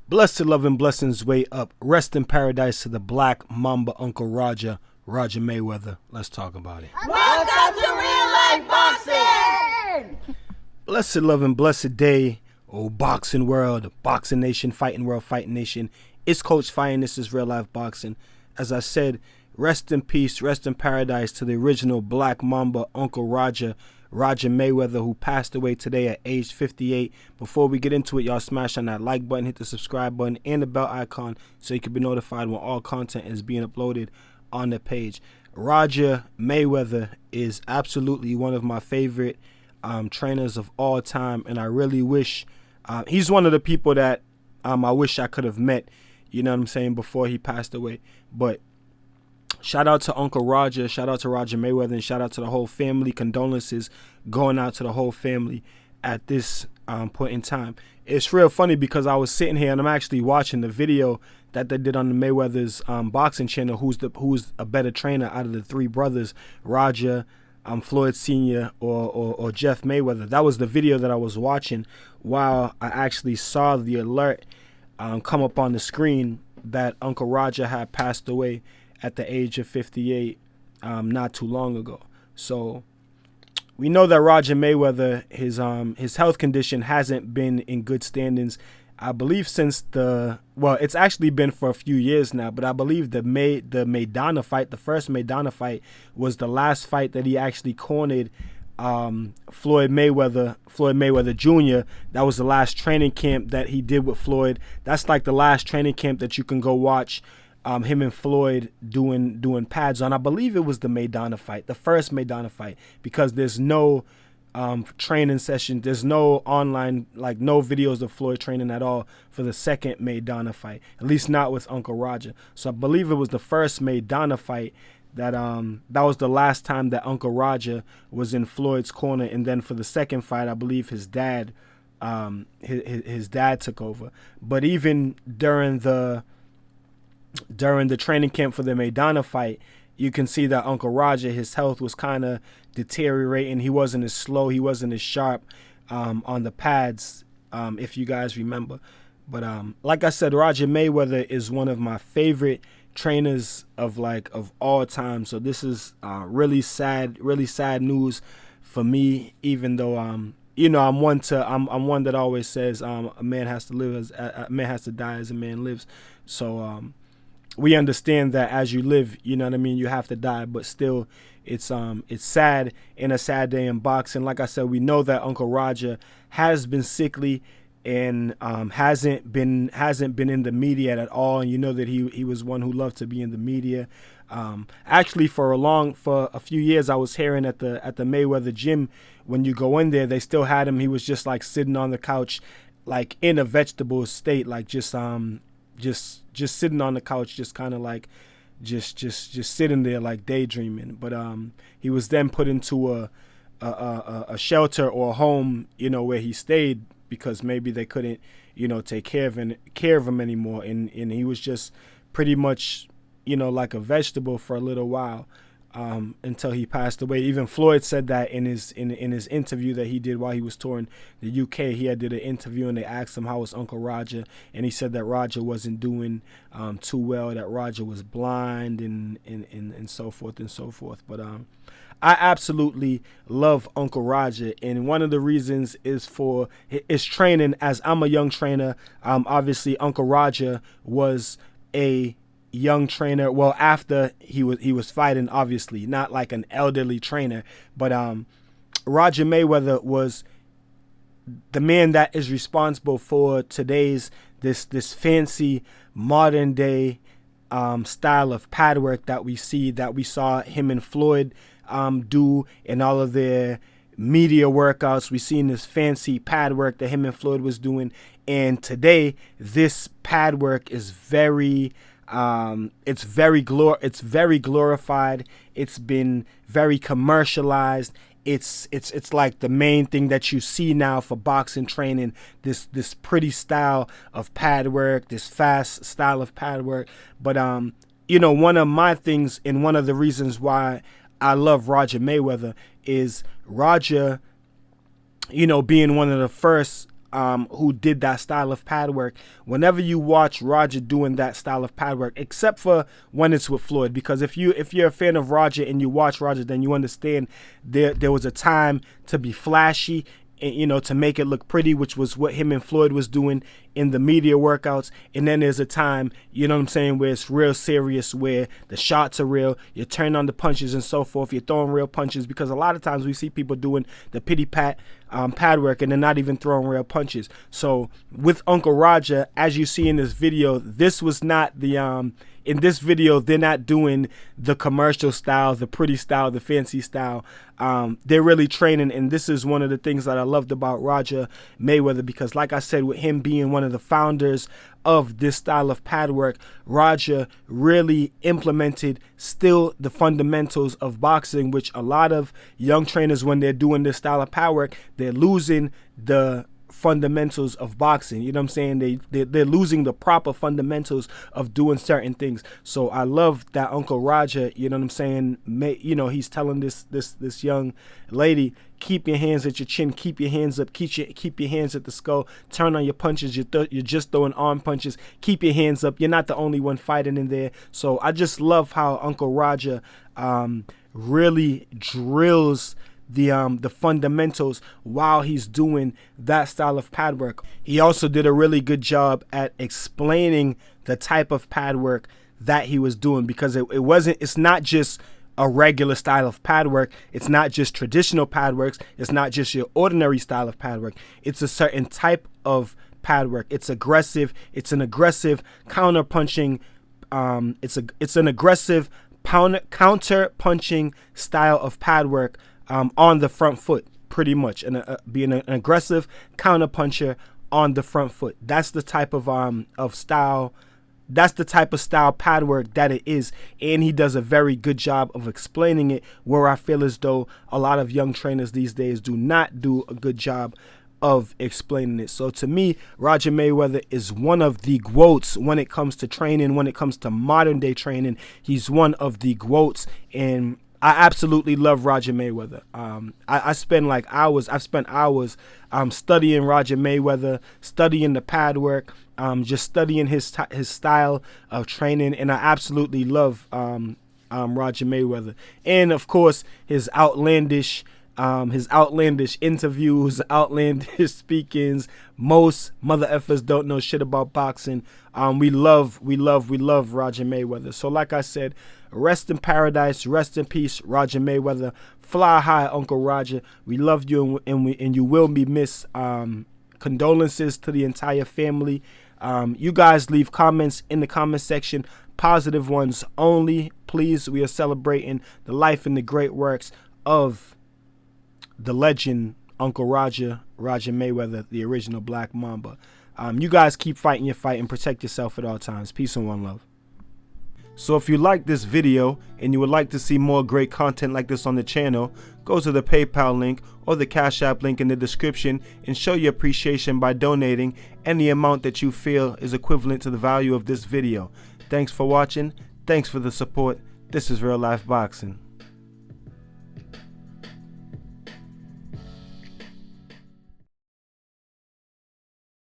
Blessed love and blessings way up. Rest in paradise to the Black Mamba Uncle Roger Mayweather. Let's talk about it. Welcome to Real Life Boxing! Blessed love and blessed day, oh boxing world, boxing nation, fighting world, fighting nation. It's Coach Fire and this is Real Life Boxing. As I said, rest in peace, rest in paradise to the original Black Mamba Uncle Roger Mayweather, who passed away today at age 58. Before we get into it, y'all smash on that like button, hit the subscribe button, and the bell icon so you can be notified when all content is being uploaded on the page. Roger Mayweather is absolutely one of my favorite trainers of all time, and I really wish he's one of the people that I wish I could have met, you know what I'm saying, before he passed away. But shout out to Uncle Roger, shout out to Roger Mayweather, and shout out to the whole family. Condolences going out to the whole family at this point in time. It's real funny because I was sitting here and I'm actually watching the video that they did on the Mayweather's boxing channel. Who's a better trainer out of the three brothers, Roger, Floyd Sr. or Jeff Mayweather? That was the video that I was watching while I actually saw the alert come up on the screen that Uncle Roger had passed away at the age of 58 not too long ago. So we know that Roger Mayweather, his health condition hasn't been in good standings, I believe, since it's actually been for a few years now, but I believe the Maidana fight, the first Maidana fight, was the last fight that he actually cornered Floyd Mayweather Jr. That was the last training camp that he did with Floyd. That's like the last training camp that you can go watch him and Floyd doing pads on. I believe it was the Maidana fight, the first Maidana fight, because there's no training session, there's no online, like no videos of Floyd training at all for the second Maidana fight, at least not with Uncle Roger. So I believe it was the first Maidana fight that was the last time that Uncle Roger was in Floyd's corner. And then for the second fight, I believe his dad his dad took over. But even during the training camp for the Maidana fight, you can see that Uncle Roger, his health was kind of deteriorating. He wasn't as slow, he wasn't as sharp on the pads, if you guys remember. But like I said, Roger Mayweather is one of my favorite trainers of all time. So this is really sad news for me, even though I'm one that always says a man has to live a man has to die as a man lives. So we understand that as you live, you know what I mean, you have to die, but still it's sad, and a sad day in boxing. Like I said, we know that Uncle Roger has been sickly and hasn't been in the media at all, and you know that he was one who loved to be in the media. Actually, for a few years, I was hearing at the Mayweather gym, when you go in there, they still had him. He was just like sitting on the couch, like in a vegetable state, like just sitting on the couch, just kind of like just sitting there like daydreaming. But he was then put into a shelter or a home, where he stayed, because maybe they couldn't take care of him anymore, and he was just pretty much like a vegetable for a little while until he passed away. Even Floyd said that in his interview that he did while he was touring the UK. He had did an interview and they asked him how was Uncle Roger, and he said that Roger wasn't doing too well, that Roger was blind and so forth and so forth. But I absolutely love Uncle Roger, and one of the reasons is for his training. As I'm a young trainer, obviously Uncle Roger was a young trainer. Well, after he was fighting, obviously not like an elderly trainer, but Roger Mayweather was the man that is responsible for today's this fancy modern day style of pad work that we saw him and Floyd do in all of their media workouts. We seen this fancy pad work that him and Floyd was doing, and today this pad work is very very glorified. It's been very commercialized. It's like the main thing that you see now for boxing training, this pretty style of pad work, this fast style of pad work. But one of my things, and one of the reasons why I love Roger Mayweather, is Roger, being one of the first who did that style of pad work. Whenever you watch Roger doing that style of pad work, except for when it's with Floyd, because if you're a fan of Roger and you watch Roger, then you understand there was a time to be flashy, and, to make it look pretty, which was what him and Floyd was doing in the media workouts. And then there's a time, where it's real serious, where the shots are real, you turn on the punches and so forth, you're throwing real punches, because a lot of times we see people doing the pity pat pad work and they're not even throwing real punches. So with Uncle Roger, as you see in this video, this was not the in this video, they're not doing the commercial style, the pretty style, the fancy style. They're really training, and this is one of the things that I loved about Roger Mayweather, because like I said, with him being one of the founders of this style of pad work, Roger really implemented still the fundamentals of boxing, which a lot of young trainers, when they're doing this style of pad work, they're losing the fundamentals of boxing. You know what I'm saying? They're losing the proper fundamentals of doing certain things. So I love that Uncle Roger, you know what I'm saying, he's telling this young lady, keep your hands at your chin, keep your hands up, keep your hands at the skull, turn on your punches, you're just throwing arm punches, keep your hands up, you're not the only one fighting in there. So I just love how Uncle Roger really drills the fundamentals while he's doing that style of pad work. He also did a really good job at explaining the type of pad work that he was doing, because it's not just a regular style of pad work, it's not just traditional pad works, it's not just your ordinary style of pad work, it's a certain type of pad work. It's aggressive, it's an aggressive counter punching, it's an aggressive counter punching style of pad work on the front foot, pretty much, and being an aggressive counter puncher on the front foot. That's the type of style. That's the type of style pad work that it is, and he does a very good job of explaining it, where I feel as though a lot of young trainers these days do not do a good job of explaining it. So to me, Roger Mayweather is one of the GOATs when it comes to training, when it comes to modern day training. He's one of the GOATs, and I absolutely love Roger Mayweather. I spend hours. I've spent hours studying Roger Mayweather, studying the pad work, just studying his style of training, and I absolutely love Roger Mayweather. And of course, his outlandish interviews, outlandish speakings. Most mother effers don't know shit about boxing. We love Roger Mayweather. So like I said, rest in paradise, rest in peace, Roger Mayweather. Fly high, Uncle Roger. We love you, and you will be missed. Condolences to the entire family. You guys leave comments in the comment section, positive ones only, please. We are celebrating the life and the great works of the legend Uncle Roger Mayweather, the original Black Mamba. You guys keep fighting your fight and protect yourself at all times. Peace and one love. So if you like this video and you would like to see more great content like this on the channel, go to the PayPal link or the Cash App link in the description and show your appreciation by donating any amount that you feel is equivalent to the value of this video. Thanks for watching. Thanks for the support. This is Real Life Boxing.